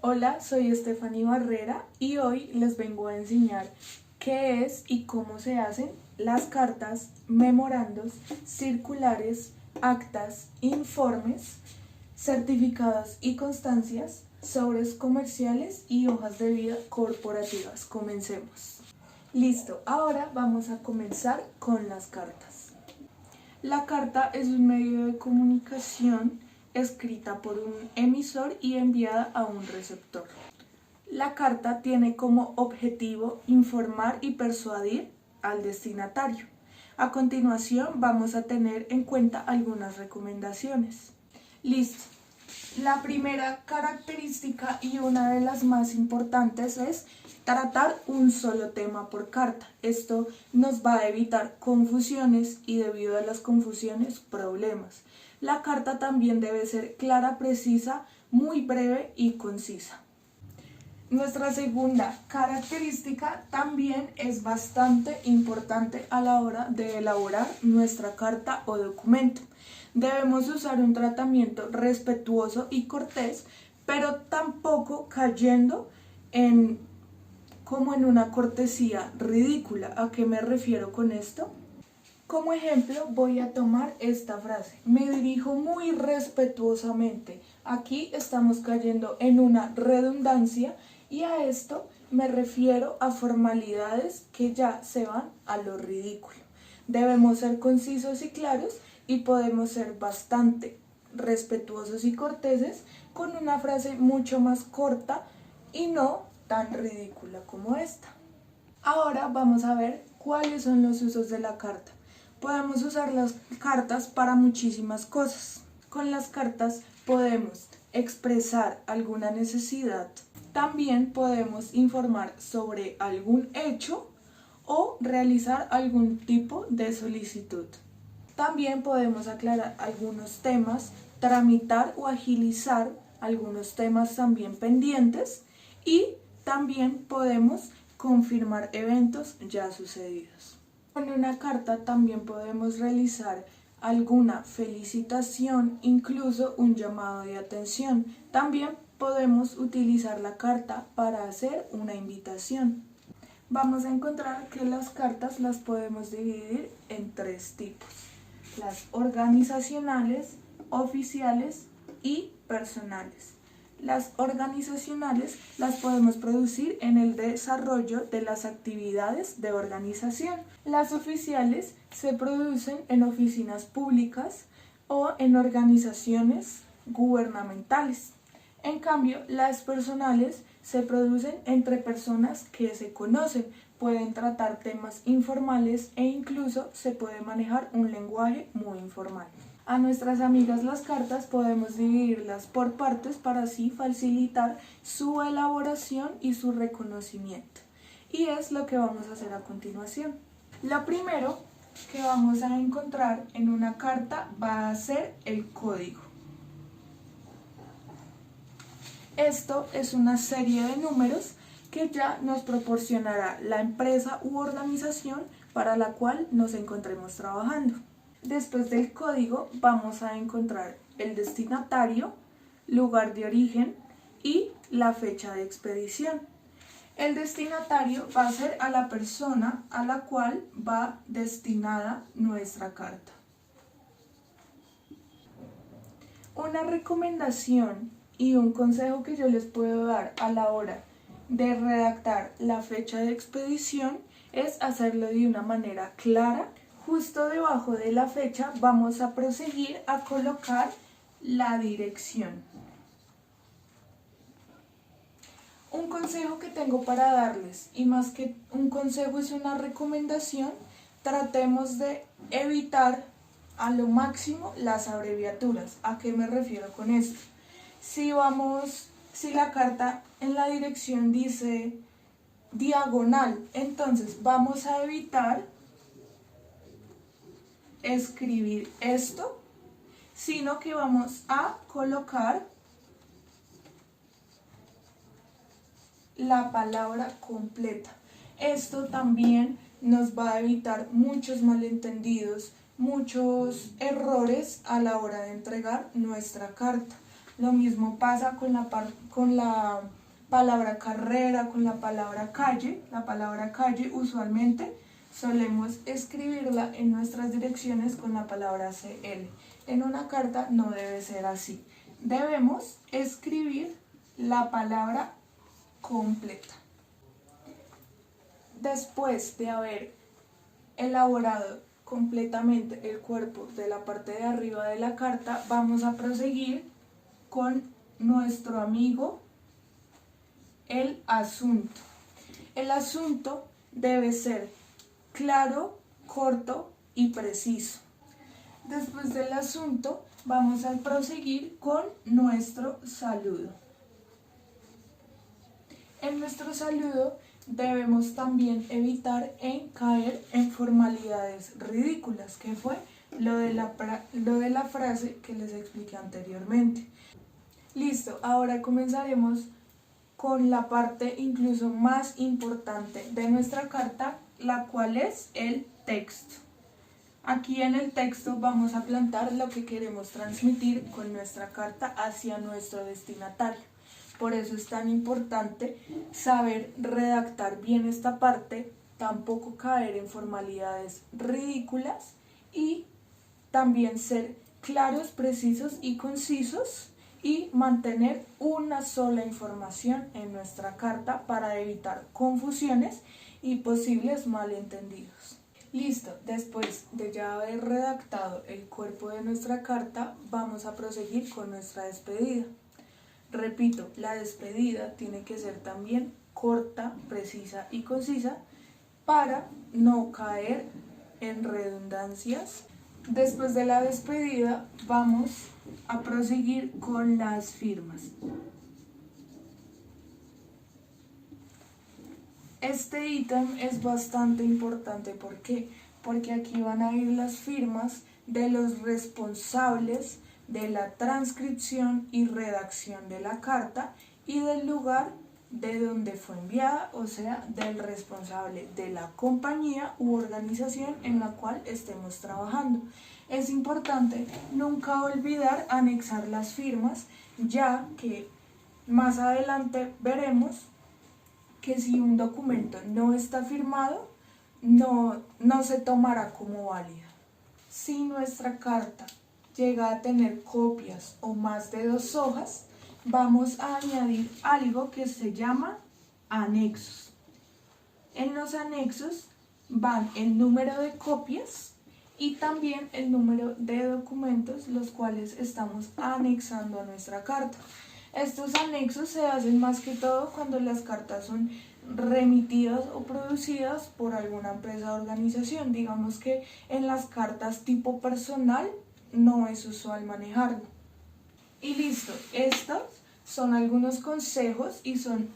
Hola, soy Stephanie Barrera y hoy les vengo a enseñar qué es y cómo se hacen las cartas, memorandos, circulares, actas, informes, certificados y constancias, sobres comerciales y hojas de vida corporativas. Comencemos. Listo, ahora vamos a comenzar con las cartas. La carta es un medio de comunicación escrita por un emisor y enviada a un receptor. La carta tiene como objetivo informar y persuadir al destinatario. A continuación vamos a tener en cuenta algunas recomendaciones. Listo. La primera característica y una de las más importantes es tratar un solo tema por carta. Esto nos va a evitar confusiones y debido a las confusiones, problemas. La carta también debe ser clara, precisa, muy breve y concisa. Nuestra segunda característica también es bastante importante a la hora de elaborar nuestra carta o documento. Debemos usar un tratamiento respetuoso y cortés, pero tampoco cayendo como en una cortesía ridícula. ¿A qué me refiero con esto? Como ejemplo voy a tomar esta frase: me dirijo muy respetuosamente. Aquí estamos cayendo en una redundancia y a esto me refiero a formalidades que ya se van a lo ridículo. Debemos ser concisos y claros y podemos ser bastante respetuosos y corteses con una frase mucho más corta y no tan ridícula como esta. Ahora vamos a ver cuáles son los usos de la carta. Podemos usar las cartas para muchísimas cosas. Con las cartas podemos expresar alguna necesidad. También podemos informar sobre algún hecho o realizar algún tipo de solicitud. También podemos aclarar algunos temas, tramitar o agilizar algunos temas también pendientes y también podemos confirmar eventos ya sucedidos. Con una carta también podemos realizar alguna felicitación, incluso un llamado de atención. También podemos utilizar la carta para hacer una invitación. Vamos a encontrar que las cartas las podemos dividir en tres tipos: las organizacionales, oficiales y personales. Las organizacionales las podemos producir en el desarrollo de las actividades de organización. Las oficiales se producen en oficinas públicas o en organizaciones gubernamentales. En cambio, las personales se producen entre personas que se conocen, pueden tratar temas informales e incluso se puede manejar un lenguaje muy informal. A nuestras amigas las cartas podemos dividirlas por partes para así facilitar su elaboración y su reconocimiento. Y es lo que vamos a hacer a continuación. Lo primero que vamos a encontrar en una carta va a ser el código. Esto es una serie de números que ya nos proporcionará la empresa u organización para la cual nos encontremos trabajando. Después del código vamos a encontrar el destinatario, lugar de origen y la fecha de expedición. El destinatario va a ser a la persona a la cual va destinada nuestra carta. Una recomendación y un consejo que yo les puedo dar a la hora de redactar la fecha de expedición es hacerlo de una manera clara. Justo debajo de la fecha vamos a proseguir a colocar la dirección. Un consejo que tengo para darles, y más que un consejo es una recomendación, tratemos de evitar a lo máximo las abreviaturas. ¿A qué me refiero con esto? Si la carta en la dirección dice diagonal, entonces vamos a evitar escribir esto, sino que vamos a colocar la palabra completa. Esto también nos va a evitar muchos malentendidos, muchos errores a la hora de entregar nuestra carta. Lo mismo pasa con la palabra carrera, con la palabra calle. La palabra calle usualmente solemos escribirla en nuestras direcciones con la palabra CL. En una carta no debe ser así. Debemos escribir la palabra completa. Después de haber elaborado completamente el cuerpo de la parte de arriba de la carta, vamos a proseguir con nuestro amigo el asunto. El asunto debe ser claro, corto y preciso. Después del asunto vamos a proseguir con nuestro saludo. En nuestro saludo debemos también evitar caer en formalidades ridículas, que fue lo de la frase que les expliqué anteriormente. Listo, ahora comenzaremos con la parte incluso más importante de nuestra carta, la cual es el texto. Aquí en el texto vamos a plantear lo que queremos transmitir con nuestra carta hacia nuestro destinatario. Por eso es tan importante saber redactar bien esta parte, tampoco caer en formalidades ridículas y también ser claros, precisos y concisos y mantener una sola información en nuestra carta para evitar confusiones y posibles malentendidos. Listo, después de ya haber redactado el cuerpo de nuestra carta, vamos a proseguir con nuestra despedida. Repito, la despedida tiene que ser también corta, precisa y concisa para no caer en redundancias. Después de la despedida vamos a proseguir con las firmas. Este ítem es bastante importante. ¿Por qué? Porque aquí van a ir las firmas de los responsables de la transcripción y redacción de la carta y del lugar de donde fue enviada, o sea, del responsable de la compañía u organización en la cual estemos trabajando. Es importante nunca olvidar anexar las firmas, ya que más adelante veremos que si un documento no está firmado, no se tomará como válida. Si nuestra carta llega a tener copias o más de 2 hojas, vamos a añadir algo que se llama anexos. En los anexos van el número de copias y también el número de documentos los cuales estamos anexando a nuestra carta. Estos anexos se hacen más que todo cuando las cartas son remitidas o producidas por alguna empresa o organización. Digamos que en las cartas tipo personal no es usual manejarlo. Y listo, estos son algunos consejos y son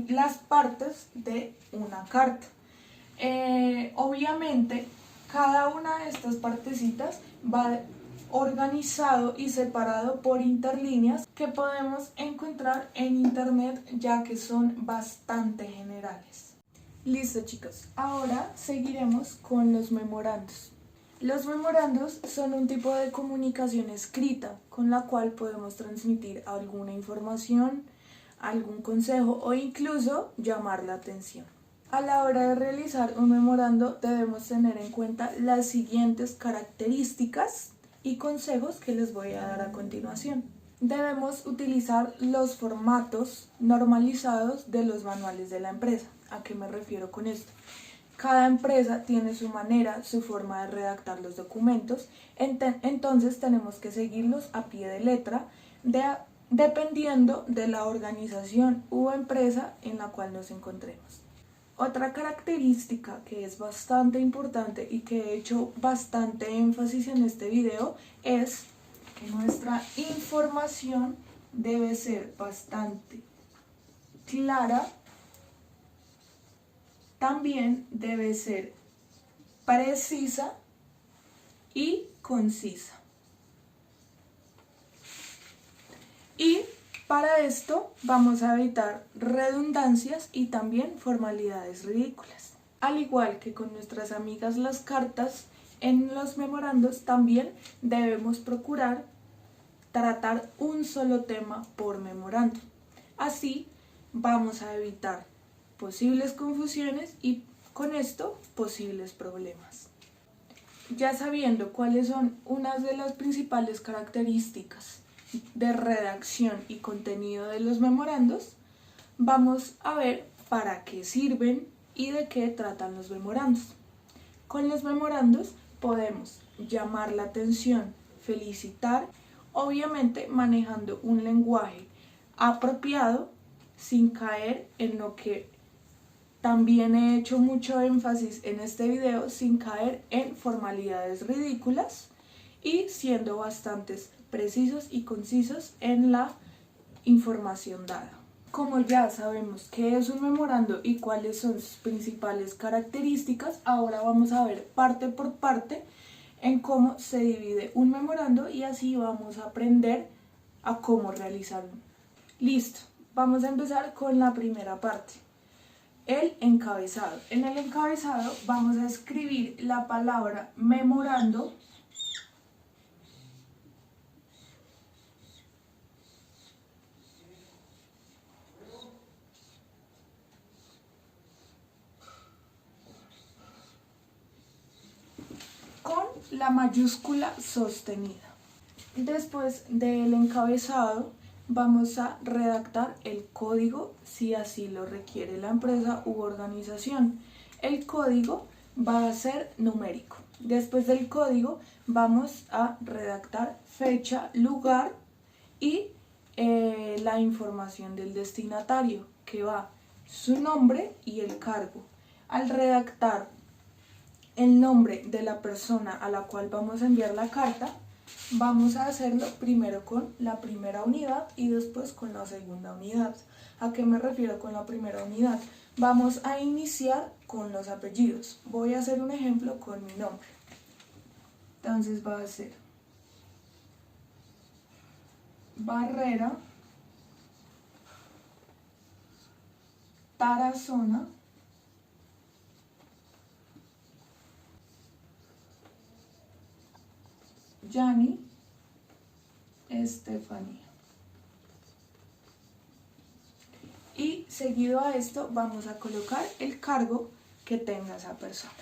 las partes de una carta. Obviamente, cada una de estas partecitas va organizado y separado por interlíneas que podemos encontrar en internet, ya que son bastante generales. Listo, chicos, ahora seguiremos con los memorandos. Los memorandos son un tipo de comunicación escrita con la cual podemos transmitir alguna información, algún consejo o incluso llamar la atención. A la hora de realizar un memorando debemos tener en cuenta las siguientes características y consejos que les voy a dar a continuación. Debemos utilizar los formatos normalizados de los manuales de la empresa. ¿A qué me refiero con esto? Cada empresa tiene su manera, su forma de redactar los documentos, entonces tenemos que seguirlos a pie de letra, dependiendo de la organización u empresa en la cual nos encontremos. Otra característica que es bastante importante y que he hecho bastante énfasis en este video es que nuestra información debe ser bastante clara. También debe ser precisa y concisa. Y para esto vamos a evitar redundancias y también formalidades ridículas. Al igual que con nuestras amigas las cartas, en los memorandos también debemos procurar tratar un solo tema por memorando. Así vamos a evitar posibles confusiones y con esto posibles problemas. Ya sabiendo cuáles son unas de las principales características de redacción y contenido de los memorandos, vamos a ver para qué sirven y de qué tratan los memorandos. Con los memorandos podemos llamar la atención, felicitar, obviamente manejando un lenguaje apropiado sin caer en lo que también he hecho mucho énfasis en este video, sin caer en formalidades ridículas y siendo bastante precisos y concisos en la información dada. Como ya sabemos qué es un memorando y cuáles son sus principales características, ahora vamos a ver parte por parte en cómo se divide un memorando y así vamos a aprender a cómo realizarlo. Listo, vamos a empezar con la primera parte. El encabezado. En el encabezado vamos a escribir la palabra memorando con la mayúscula sostenida. Después del encabezado vamos a redactar el código si así lo requiere la empresa u organización. El código va a ser numérico. Después del código vamos a redactar fecha, lugar y la información del destinatario, que va su nombre y el cargo. Al redactar el nombre de la persona a la cual vamos a enviar la carta, vamos a hacerlo primero con la primera unidad y después con la segunda unidad. ¿A qué me refiero con la primera unidad? Vamos a iniciar con los apellidos. Voy a hacer un ejemplo con mi nombre. Entonces va a ser Barrera Tarazona Yani Estefanía. Y seguido a esto vamos a colocar el cargo que tenga esa persona.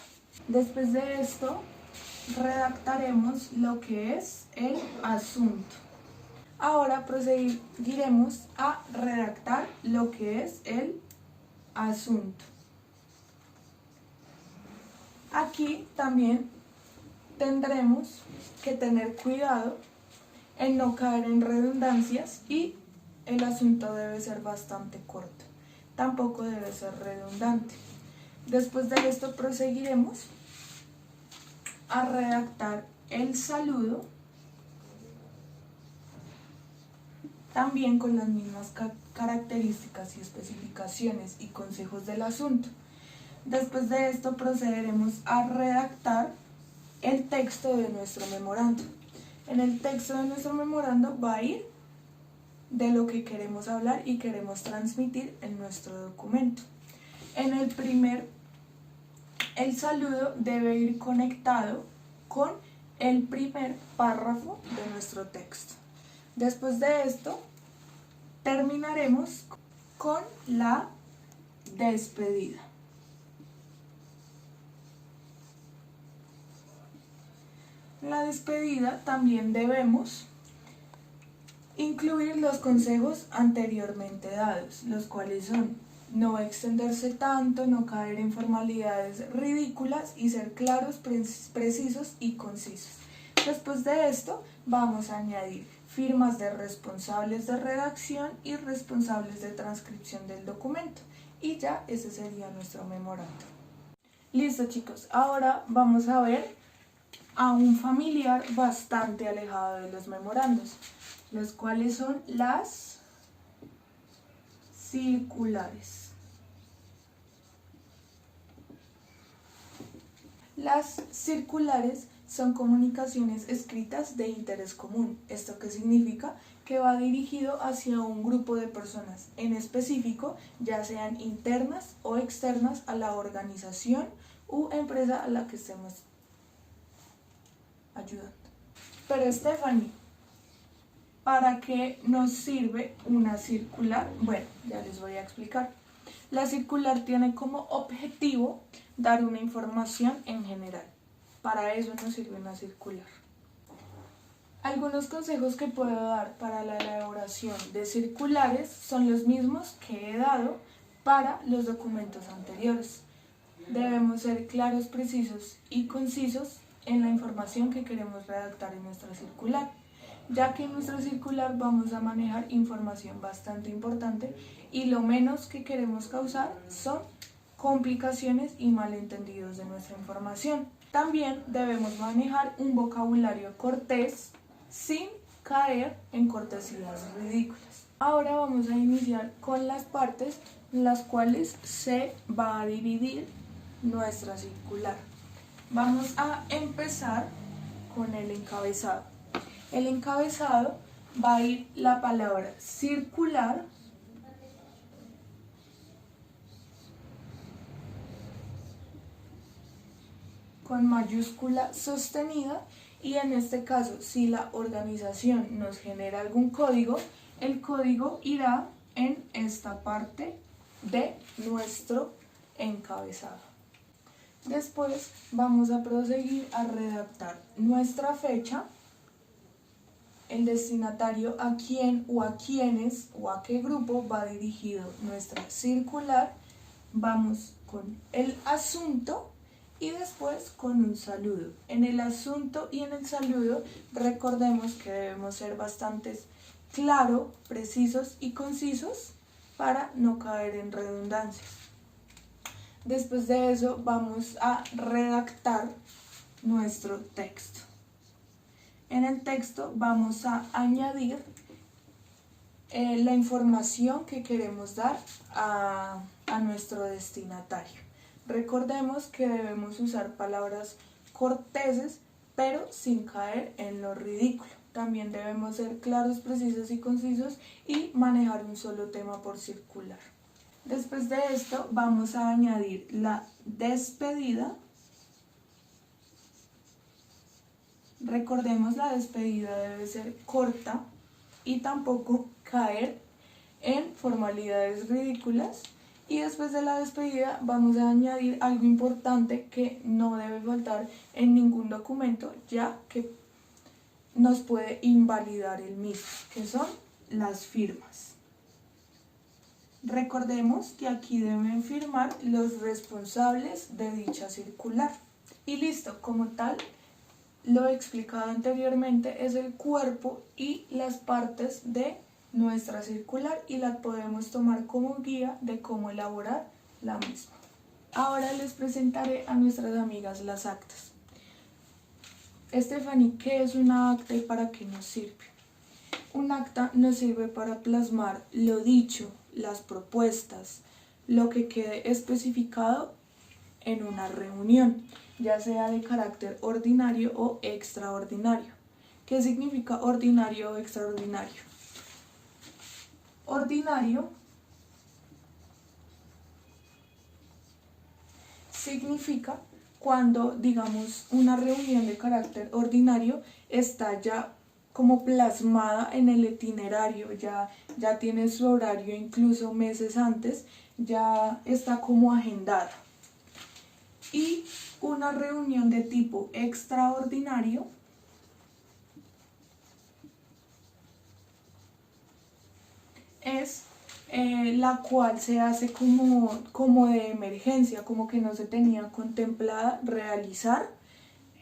Después de esto redactaremos lo que es el asunto. Ahora procederemos a redactar lo que es el asunto. Aquí también tendremos que tener cuidado en no caer en redundancias y el asunto debe ser bastante corto, tampoco debe ser redundante. Después de esto proseguiremos a redactar el saludo, también con las mismas características y especificaciones y consejos del asunto. Después de esto procederemos a redactar el texto de nuestro memorando. En el texto de nuestro memorando va a ir de lo que queremos hablar y queremos transmitir en nuestro documento. En el saludo debe ir conectado con el primer párrafo de nuestro texto. Después de esto, terminaremos con la despedida. En la despedida también debemos incluir los consejos anteriormente dados, los cuales son no extenderse tanto, no caer en formalidades ridículas y ser claros, precisos y concisos. Después de esto vamos a añadir firmas de responsables de redacción y responsables de transcripción del documento y ya ese sería nuestro memorando. Listo chicos, ahora vamos a ver a un familiar bastante alejado de los memorandos, los cuales son las circulares. Las circulares son comunicaciones escritas de interés común. ¿Esto qué significa? Que va dirigido hacia un grupo de personas en específico, ya sean internas o externas a la organización u empresa a la que estemos ayudando. Pero Stephanie, ¿Para qué nos sirve una circular? Bueno, ya les voy a explicar. La circular tiene como objetivo dar una información en general. Para eso nos sirve una circular. Algunos consejos que puedo dar para la elaboración de circulares son los mismos que he dado para los documentos anteriores. Debemos ser claros, precisos y concisos en la información que queremos redactar en nuestra circular, ya que en nuestra circular vamos a manejar información bastante importante y lo menos que queremos causar son complicaciones y malentendidos de nuestra información. También debemos manejar un vocabulario cortés sin caer en cortesías ridículas. Ahora vamos a iniciar con las partes en las cuales se va a dividir nuestra circular. Vamos a empezar con el encabezado. El encabezado va a ir la palabra circular con mayúscula sostenida, y en este caso, si la organización nos genera algún código, el código irá en esta parte de nuestro encabezado. Después vamos a proseguir a redactar nuestra fecha, el destinatario, a quién o a quiénes o a qué grupo va dirigido nuestra circular. Vamos con el asunto y después con un saludo. En el asunto y en el saludo recordemos que debemos ser bastante claros, precisos y concisos para no caer en redundancias. Después de eso vamos a redactar nuestro texto. En el texto vamos a añadir la información que queremos dar a nuestro destinatario. Recordemos que debemos usar palabras corteses, pero sin caer en lo ridículo. También debemos ser claros, precisos y concisos y manejar un solo tema por circular. Después de esto vamos a añadir la despedida. Recordemos, la despedida debe ser corta y tampoco caer en formalidades ridículas. Y después de la despedida vamos a añadir algo importante que no debe faltar en ningún documento, ya que nos puede invalidar el mismo, que son las firmas. Recordemos que aquí deben firmar los responsables de dicha circular. Y listo, como tal, lo explicado anteriormente es el cuerpo y las partes de nuestra circular y la podemos tomar como guía de cómo elaborar la misma. Ahora les presentaré a nuestras amigas las actas. Stephanie, ¿qué es una acta y para qué nos sirve? Un acta nos sirve para plasmar lo dicho, las propuestas, lo que quede especificado en una reunión, ya sea de carácter ordinario o extraordinario. ¿Qué significa ordinario o extraordinario? Ordinario significa cuando, digamos, una reunión de carácter ordinario está ya como plasmada en el itinerario, ya tiene su horario incluso meses antes, ya está como agendada. Y una reunión de tipo extraordinario es la cual se hace como de emergencia, como que no se tenía contemplada realizar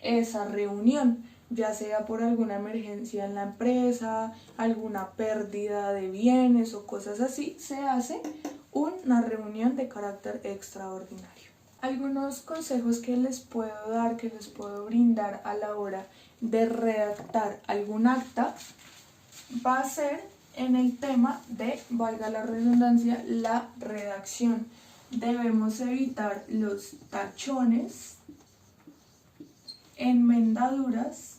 esa reunión, ya sea por alguna emergencia en la empresa, alguna pérdida de bienes o cosas así, se hace una reunión de carácter extraordinario. Algunos consejos que les puedo dar, que les puedo brindar a la hora de redactar algún acta, va a ser en el tema de, valga la redundancia, la redacción. Debemos evitar los tachones, enmendaduras.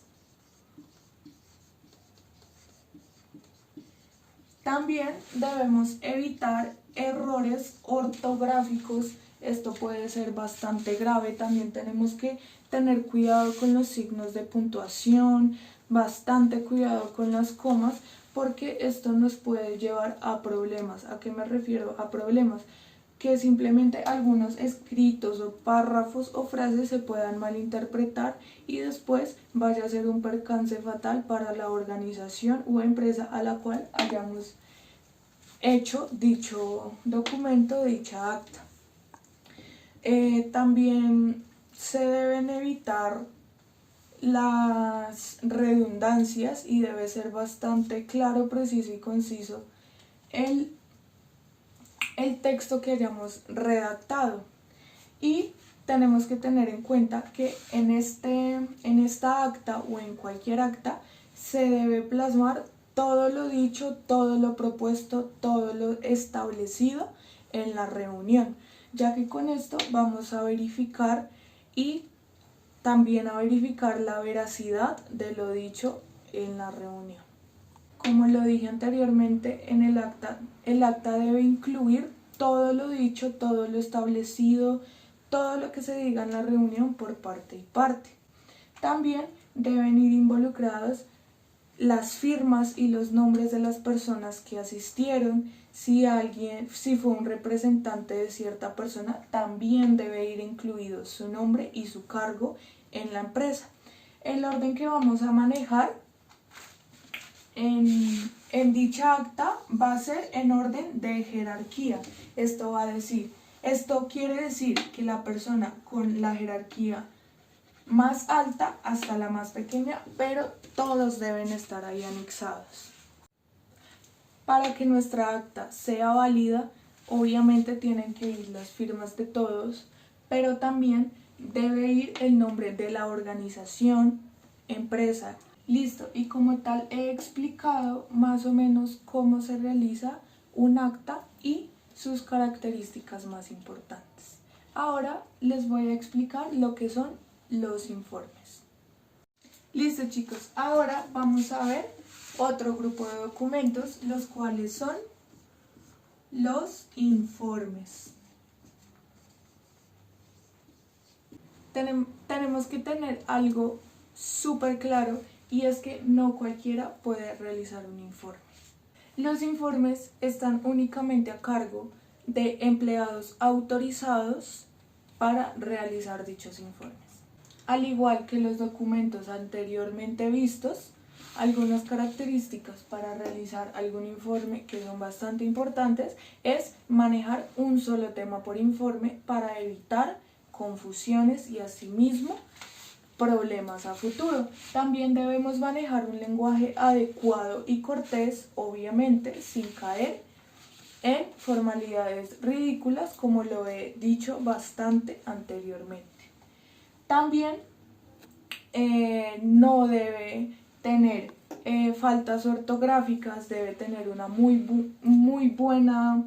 También debemos evitar errores ortográficos. Esto puede ser bastante grave. También tenemos que tener cuidado con los signos de puntuación, bastante cuidado con las comas, porque esto nos puede llevar a problemas. ¿A qué me refiero? A problemas que simplemente algunos escritos o párrafos o frases se puedan malinterpretar y después vaya a ser un percance fatal para la organización o empresa a la cual hayamos hecho dicho documento, dicha acta. También se deben evitar las redundancias y debe ser bastante claro, preciso y conciso el texto que hayamos redactado. Y tenemos que tener en cuenta que en esta acta o en cualquier acta se debe plasmar todo lo dicho, todo lo propuesto, todo lo establecido en la reunión, ya que con esto vamos a verificar y también a verificar la veracidad de lo dicho en la reunión. Como lo dije anteriormente, en el acta debe incluir todo lo dicho, todo lo establecido, todo lo que se diga en la reunión por parte y parte. También deben ir involucrados las firmas y los nombres de las personas que asistieron. Si fue un representante de cierta persona, también debe ir incluido su nombre y su cargo en la empresa. El orden que vamos a manejar en dicha acta va a ser en orden de jerarquía. Esto quiere decir que la persona con la jerarquía más alta hasta la más pequeña, pero todos deben estar ahí anexados. Para que nuestra acta sea válida, obviamente tienen que ir las firmas de todos, pero también debe ir el nombre de la organización, empresa. Listo, y como tal he explicado más o menos cómo se realiza un acta y sus características más importantes. Ahora les voy a explicar lo que son los informes. Listo chicos, ahora vamos a ver otro grupo de documentos, los cuales son los informes. Tenemos que tener algo súper claro y es que no cualquiera puede realizar un informe. Los informes están únicamente a cargo de empleados autorizados para realizar dichos informes. Al igual que los documentos anteriormente vistos, algunas características para realizar algún informe que son bastante importantes es manejar un solo tema por informe para evitar confusiones y asimismo problemas a futuro. También debemos manejar un lenguaje adecuado y cortés, obviamente sin caer en formalidades ridículas, como lo he dicho bastante anteriormente. También no debe tener faltas ortográficas, debe tener una muy buena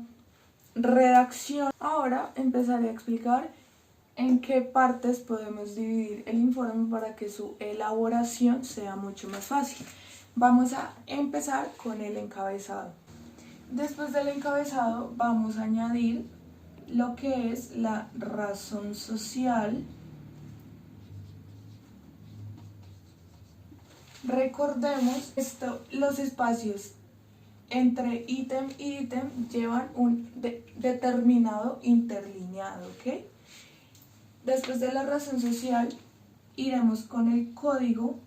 redacción. Ahora empezaré a explicar en qué partes podemos dividir el informe para que su elaboración sea mucho más fácil. Vamos a empezar con el encabezado. Después del encabezado vamos a añadir lo que es la razón social. Recordemos esto, los espacios entre ítem y ítem llevan un determinado interlineado, ¿ok? Después de la razón social, iremos con el código,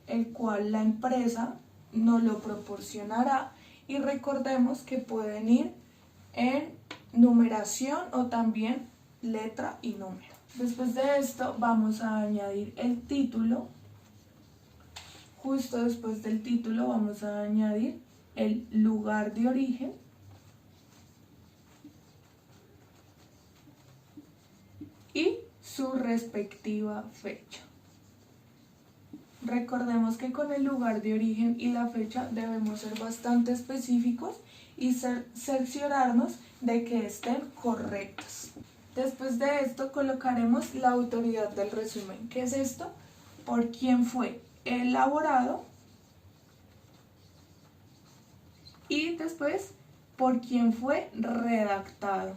el cual la empresa nos lo proporcionará, y recordemos que pueden ir en numeración o también letra y número. Después de esto vamos a añadir el título. Justo después del título vamos a añadir el lugar de origen y su respectiva fecha. Recordemos que con el lugar de origen y la fecha debemos ser bastante específicos y cerciorarnos de que estén correctos. Después de esto colocaremos la autoridad del resumen. ¿Qué es esto? Por quién fue elaborado y después por quién fue redactado,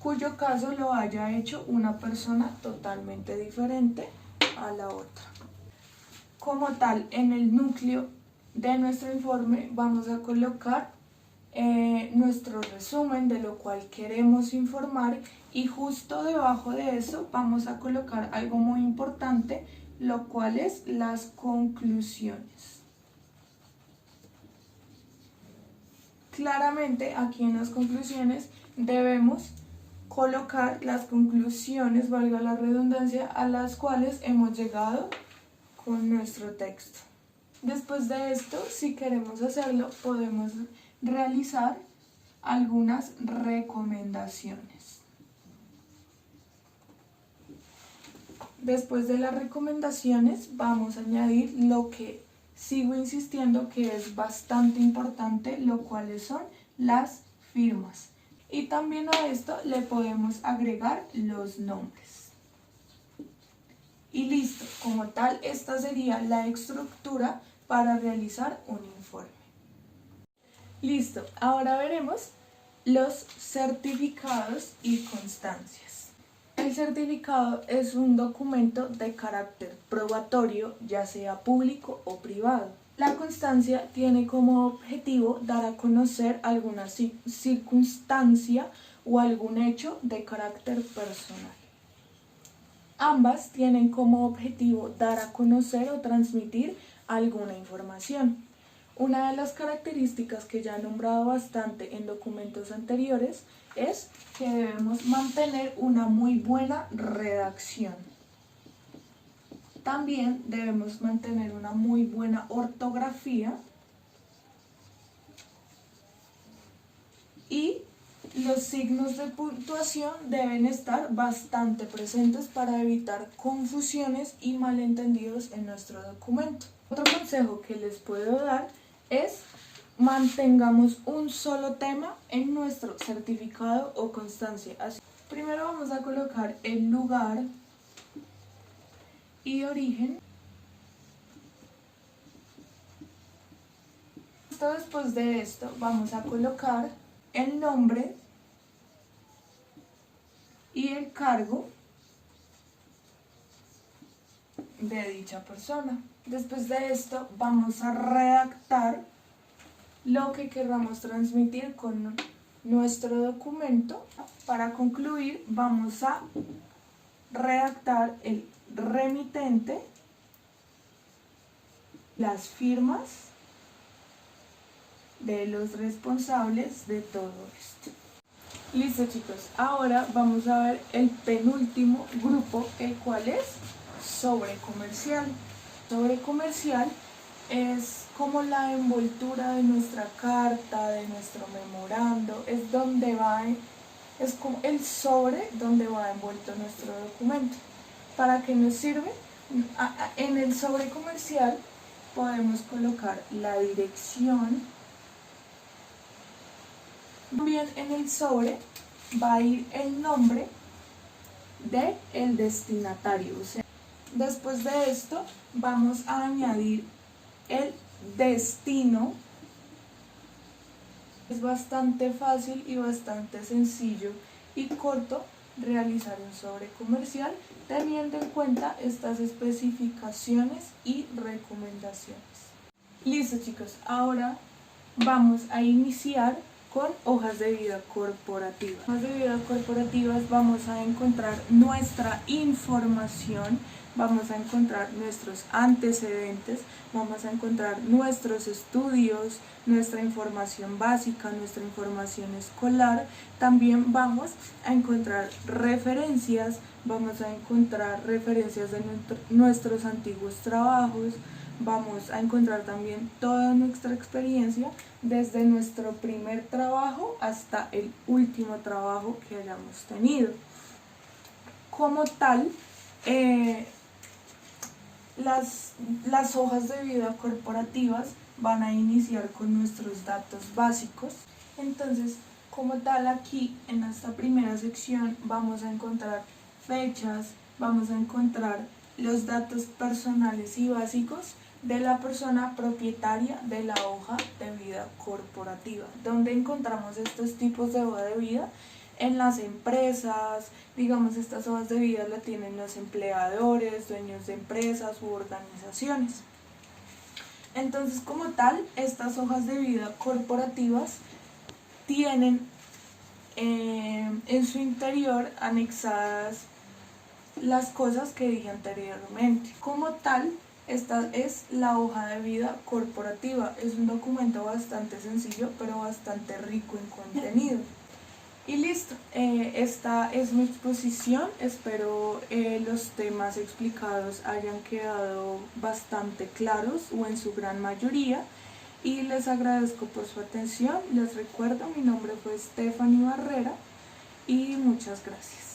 cuyo caso lo haya hecho una persona totalmente diferente a la otra. Como tal, en el núcleo de nuestro informe vamos a colocar nuestro resumen de lo cual queremos informar, y justo debajo de eso vamos a colocar algo muy importante, lo cual es las conclusiones. Claramente aquí en las conclusiones debemos colocar las conclusiones, valga la redundancia, a las cuales hemos llegado con nuestro texto. Después de esto, si queremos hacerlo, podemos realizar algunas recomendaciones. Después de las recomendaciones vamos a añadir lo que sigo insistiendo que es bastante importante, lo cuales son las firmas. Y también a esto le podemos agregar los nombres. Y listo, como tal, esta sería la estructura para realizar un informe. Listo, ahora veremos los certificados y constancias. El certificado es un documento de carácter probatorio, ya sea público o privado. La constancia tiene como objetivo dar a conocer alguna circunstancia o algún hecho de carácter personal. Ambas tienen como objetivo dar a conocer o transmitir alguna información. Una de las características que ya he nombrado bastante en documentos anteriores es que debemos mantener una muy buena redacción. También debemos mantener una muy buena ortografía y los signos de puntuación deben estar bastante presentes para evitar confusiones y malentendidos en nuestro documento. Otro consejo que les puedo dar es mantengamos un solo tema en nuestro certificado o constancia. Así, primero vamos a colocar el lugar y origen. Después de esto vamos a colocar el nombre y el cargo de dicha persona. Después de esto vamos a redactar lo que queramos transmitir con nuestro documento. Para concluir vamos a redactar el remitente, las firmas de los responsables de todo esto. Listo, chicos, ahora vamos a ver el penúltimo grupo, el cual es sobre comercial. Sobre comercial es como la envoltura de nuestra carta, de nuestro memorando, es como el sobre donde va envuelto nuestro documento. ¿Para qué nos sirve? En el sobre comercial podemos colocar la dirección. También en el sobre va a ir el nombre del destinatario. O sea, después de esto vamos a añadir el destino. Es bastante fácil y bastante sencillo y corto realizar un sobre comercial teniendo en cuenta estas especificaciones y recomendaciones. Listo, chicos, ahora vamos a iniciar con hojas de vida corporativas. En hojas de vida corporativas vamos a encontrar nuestra información, vamos a encontrar nuestros antecedentes, vamos a encontrar nuestros estudios, nuestra información básica, nuestra información escolar. También vamos a encontrar referencias, vamos a encontrar referencias de nuestros antiguos trabajos, vamos a encontrar también toda nuestra experiencia desde nuestro primer trabajo hasta el último trabajo que hayamos tenido. Como tal, las hojas de vida corporativas van a iniciar con nuestros datos básicos. Entonces, como tal, aquí en esta primera sección vamos a encontrar fechas, vamos a encontrar los datos personales y básicos de la persona propietaria de la hoja de vida corporativa. ¿Dónde encontramos estos tipos de hoja de vida? En las empresas, digamos, estas hojas de vida las tienen los empleadores, dueños de empresas u organizaciones. Entonces, como tal, estas hojas de vida corporativas tienen en su interior anexadas las cosas que dije anteriormente. Como tal, esta es la hoja de vida corporativa. Es un documento bastante sencillo, pero bastante rico en contenido. Y listo, esta es mi exposición. Espero los temas explicados hayan quedado bastante claros o en su gran mayoría. Y les agradezco por su atención. Les recuerdo, mi nombre fue Stephanie Barrera y muchas gracias.